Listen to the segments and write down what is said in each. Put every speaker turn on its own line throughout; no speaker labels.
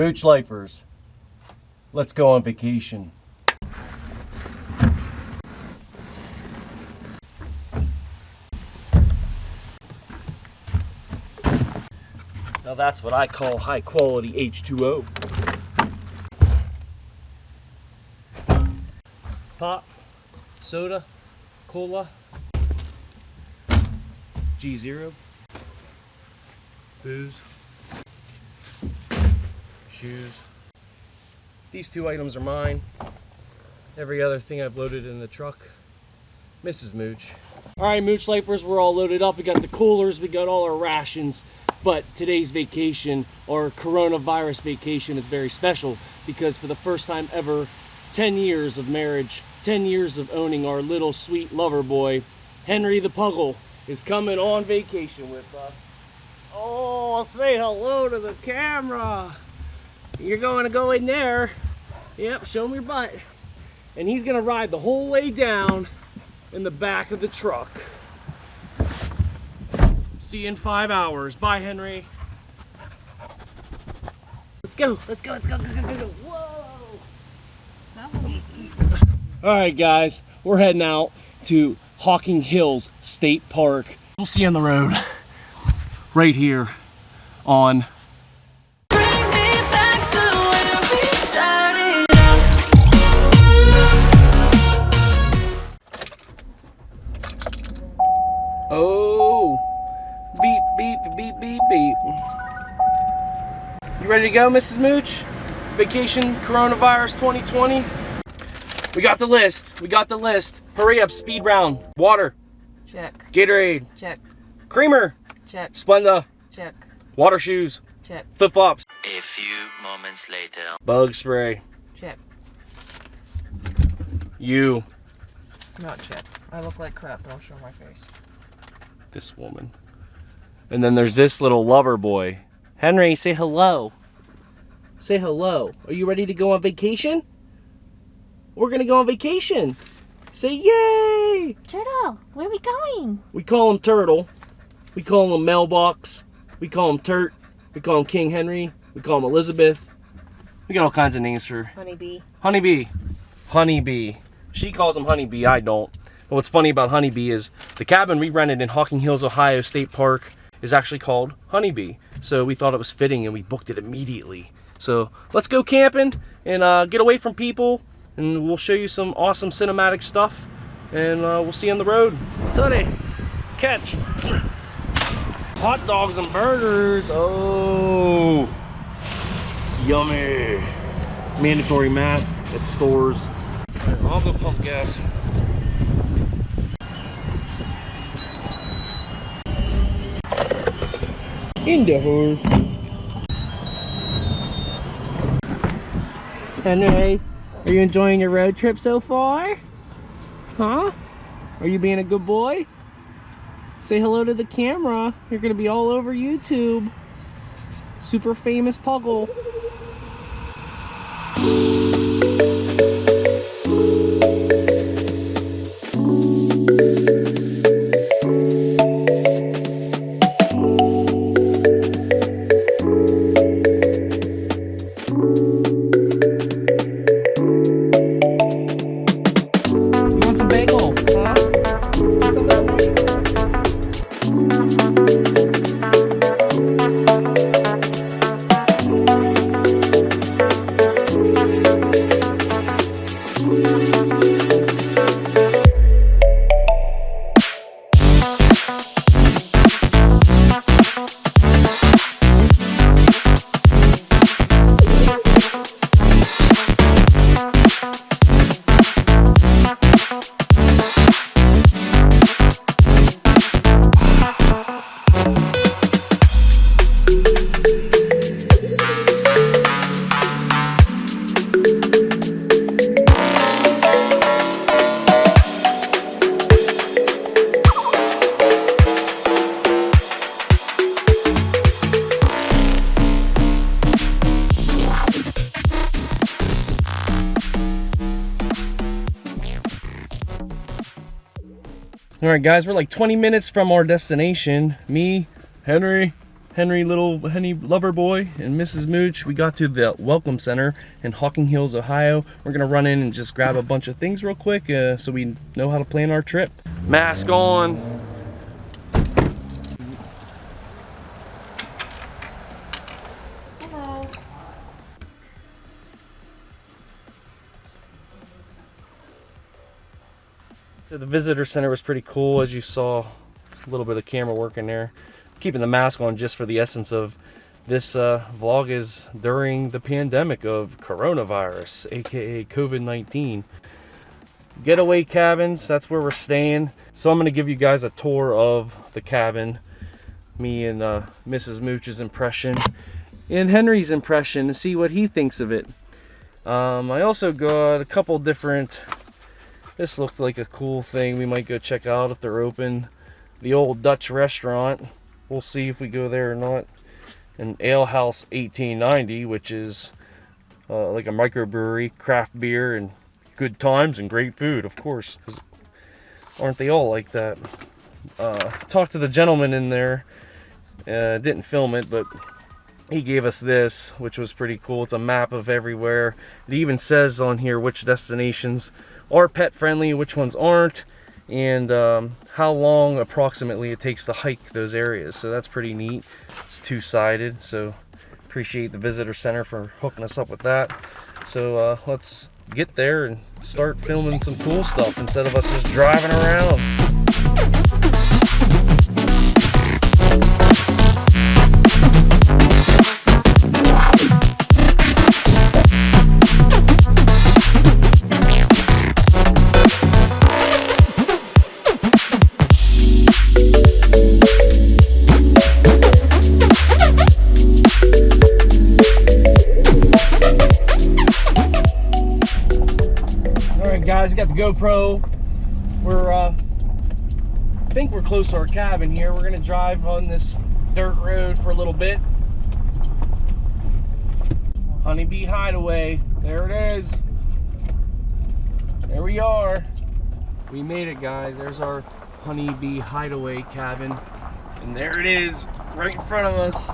Mooch lifers, let's go on vacation. Now that's what I call high quality H2O. Pop, soda, cola, G0, booze, shoes. These 2 items are mine. Every other thing I've loaded in the truck, Mrs. Mooch. All right, Mooch lifers, we're all loaded up. We got the coolers, we got all our rations. But today's vacation, or coronavirus vacation, is very special because for the first time ever, 10 years of marriage, 10 years of owning our little sweet lover boy, Henry the Puggle, is coming on vacation with us. Oh, say hello to the camera. You're going to go in there. Yep, show him your butt. And he's going to ride the whole way down in the back of the truck. See you in 5 hours. Bye, Henry. Let's go. Let's go. Let's go. Go, go, go, go. Whoa. All right, guys. We're heading out to Hocking Hills State Park. We'll see you on the road. Right here on oh, beep, beep, beep, beep, beep. You ready to go, Mrs. Mooch? Vacation coronavirus 2020? We got the list. We got the list. Hurry up, speed round. Water.
Check.
Gatorade.
Check.
Creamer.
Check.
Splenda.
Check.
Water shoes.
Check.
Flip-flops.
A few moments later.
Bug spray.
Check.
You.
Not check. I look like crap, but I'll show my face.
This woman. And then there's this little lover boy. Henry, say hello. Say hello. Are you ready to go on vacation? We're gonna go on vacation. Say yay!
Turtle, where are we going?
We call him Turtle. We call him Mailbox. We call him Turt. We call him King Henry. We call him Elizabeth. We got all kinds of names for
Honeybee.
Honeybee. Honeybee. She calls him Honeybee, I don't. But what's funny about Honeybee is the cabin we rented in Hocking Hills, Ohio State Park is actually called Honeybee. So we thought it was fitting and we booked it immediately. So let's go camping and get away from people, and we'll show you some awesome cinematic stuff, and we'll see you on the road. Tony, catch. Hot dogs and burgers. Oh, yummy. Mandatory mask at stores. All right, I'll go pump gas. In the hole. Henry, are you enjoying your road trip so far? Huh? Are you being a good boy? Say hello to the camera. You're gonna be all over YouTube. Super famous Puggle. All right, guys, we're like 20 minutes from our destination. Me, Henry, Henry Lover Boy and Mrs. Mooch, we got to the Welcome Center in Hocking Hills, Ohio. We're gonna run in and just grab a bunch of things real quick so we know how to plan our trip. Mask on.
Hello.
So the visitor center was pretty cool, as you saw a little bit of camera work in there. Keeping the mask on just for the essence of this vlog is during the pandemic of coronavirus, aka COVID-19. Getaway cabins, that's where we're staying. So I'm going to give you guys a tour of the cabin, me and Mrs. Mooch's impression and Henry's impression, to see what he thinks of it. I also got a couple different, this looked like a cool thing we might go check out if they're open. The old Dutch restaurant. We'll see if we go there or not. And Ale House 1890, which is like a microbrewery, craft beer, and good times and great food, of course. 'Cause aren't they all like that? Talked to the gentleman in there. Didn't film it, but he gave us this, which was pretty cool. It's a map of everywhere. It even says on here which destinations are pet friendly, which ones aren't, and how long approximately it takes to hike those areas. So that's pretty neat. It's two-sided, so appreciate the visitor center for hooking us up with that. So let's get there and start filming some cool stuff instead of us just driving around. Guys, we got the GoPro. We're I think we're close to our cabin here. We're gonna drive on this dirt road for a little bit. Honeybee Hideaway, there it is. There we are. We made it, guys. There's our Honeybee Hideaway cabin, and there it is, right in front of us.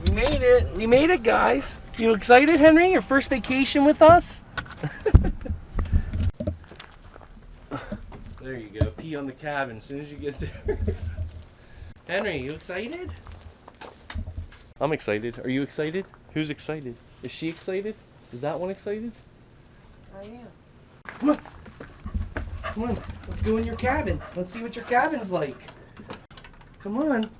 We made it. We made it, guys. You excited, Henry? Your first vacation with us? There you go. Pee on the cabin as soon as you get there. Henry, you excited? I'm excited. Are you excited? Who's excited? Is she excited? Is that one excited?
I am.
Come on. Come on. Let's go in your cabin. Let's see what your cabin's like. Come on.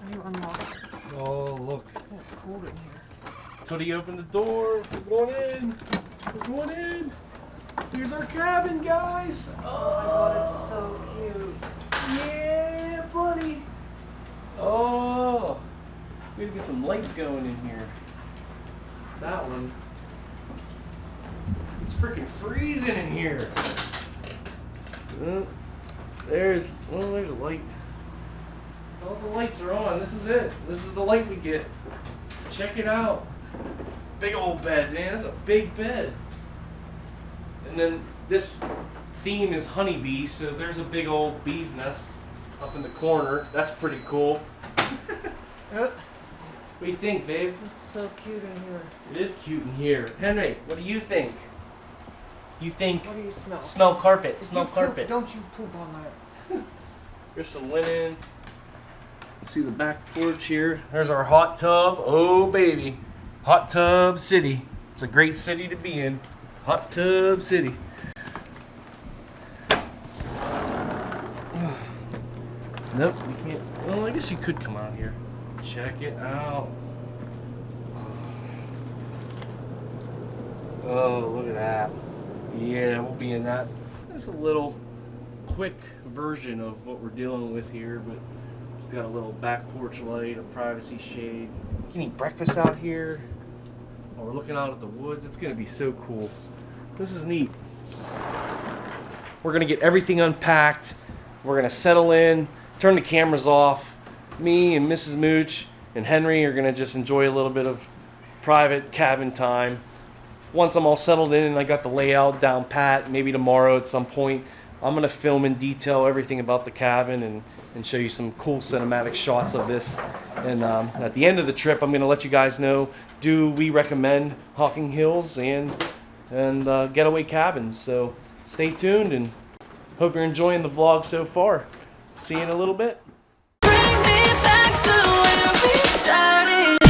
You unlock.
Oh, look.
It's cold in here.
Tony opened the door. We're going in. We're going in. Here's our cabin, guys.
Oh, it's so cute.
Yeah, buddy. Oh, we gotta get some lights going in here. That one. It's freaking freezing in here. There's a light. All the lights are on. This is it. This is the light we get. Check it out. Big old bed, man. That's a big bed. And then this theme is honeybee, so there's a big old bee's nest up in the corner. That's pretty cool. What do you think, babe?
It's so cute in here.
It is cute in here. Henry, what do you think? You think?
What do you smell?
Smell carpet.
If
Smell
you poop,
carpet.
don't you poop on that.
Here's some linen. See the back porch here. There's our hot tub. Oh, baby. Hot Tub City. It's a great city to be in. Hot Tub City. Nope, you can't. Well, I guess you could come out here. Check it out. Oh, look at that. Yeah, we'll be in that. That's a little quick version of what we're dealing with here, but it's got a little back porch light, a privacy shade. You can eat breakfast out here while we're looking out at the woods. It's gonna be so cool. This is neat. We're gonna get everything unpacked. We're gonna settle in, turn the cameras off. Me and Mrs. Mooch and Henry are gonna just enjoy a little bit of private cabin time. once I'm all settled in and I got the layout down pat, maybe tomorrow at some point, I'm gonna film in detail everything about the cabin and show you some cool cinematic shots of this. And at the end of the trip, I'm gonna let you guys know, do we recommend Hocking Hills and getaway cabins? So stay tuned and hope you're enjoying the vlog so far. See you in a little bit.
Bring me back to where we started.